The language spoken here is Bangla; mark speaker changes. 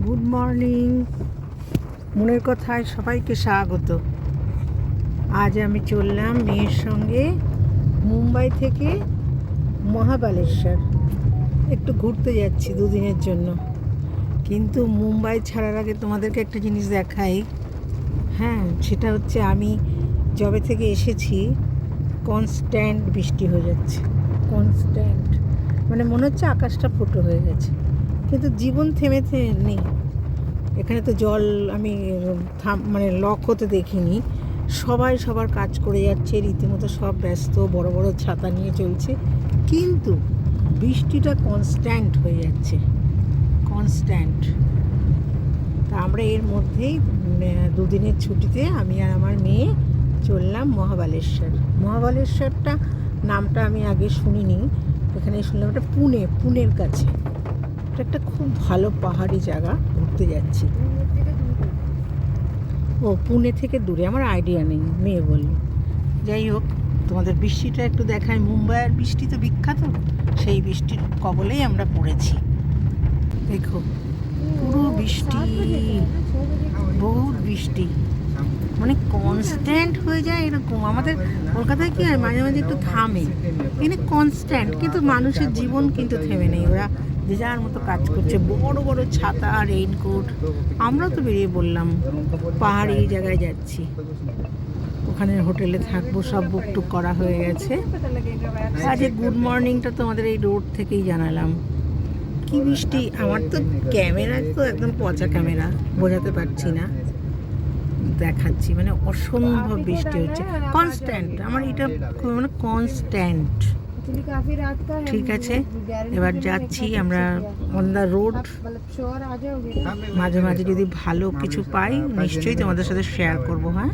Speaker 1: Good morning. মনের কথায় সবাইকে স্বাগত। আজ আমি চললাম মেয়ের সঙ্গে মুম্বাই থেকে মহাবালেশ্বর। একটু ঘুরতে যাচ্ছি দুদিনের জন্য, কিন্তু মুম্বাই ছাড়ার আগে তোমাদেরকে একটা জিনিস দেখাই। হ্যাঁ, সেটা হচ্ছে আমি যবে থেকে এসেছি কনস্ট্যান্ট বৃষ্টি হয়ে যাচ্ছে। কনস্ট্যান্ট মানে মনে হচ্ছে আকাশটা ফুটো হয়ে গেছে, কিন্তু জীবন থেমে নেই। এখানে তো জল আমি মানে লক হতে দেখিনি। সবাই সবার কাজ করে যাচ্ছে, রীতিমতো সব ব্যস্ত, বড় বড় ছাতা নিয়ে চলছে, কিন্তু বৃষ্টিটা কনস্ট্যান্ট হয়ে যাচ্ছে, কনস্ট্যান্ট। তা আমরা এর মধ্যেই দুদিনের ছুটিতে আমি আর আমার মেয়ে চললাম মহাবালেশ্বর। মহাবালেশ্বরটা নামটা আমি আগে শুনিনি, এখানে শুনলাম এটা পুনের কাছে। এটা একটা খুব ভালো পাহাড়ি জায়গা, ঘুরতে যাচ্ছি। ও পুনে থেকে দূরে, আমার আইডিয়া নেই, মেয়ে বলল। যাই হোক, তোমাদের বৃষ্টিটা একটু দেখায়। মুম্বাইয়ের বৃষ্টি তো বিখ্যাত, সেই বৃষ্টির কবলেই আমরা পড়েছি। দেখো পুরো বৃষ্টি, বহুত বৃষ্টি, মানে কনস্ট্যান্ট হয়ে যায় এরকম। আমাদের কলকাতায় কি হয়, মাঝে মাঝে একটু থামে, এখানে কনস্ট্যান্ট। কিন্তু মানুষের জীবন কিন্তু থেমে নেই, ওরা যে যার মতো কাজ করছে, বড় বড় ছাতা, রেইনকোট। আমরাও তো বেরিয়ে বললাম, পাহাড়ি জায়গায় যাচ্ছি, ওখানে হোটেলে থাকবো, সব বুকটুক করা হয়ে গেছে। আজকে গুড মর্নিংটা তোমাদের এই রোড থেকেই জানালাম। কি বৃষ্টি! আমার তো ক্যামেরা তো একদম পচা ক্যামেরা, বোঝাতে পারছি না, দেখাচ্ছি মানে অসম্ভব বৃষ্টি হচ্ছে, কনস্ট্যান্ট। আমার এটা মানে কনস্ট্যান্ট। ঠিক আছে, এবার যাচ্ছি আমরা অন দ্য রোড। মাঝে মাঝে যদি ভালো কিছু পাই নিশ্চয়ই তোমাদের সাথে শেয়ার করবো। হ্যাঁ।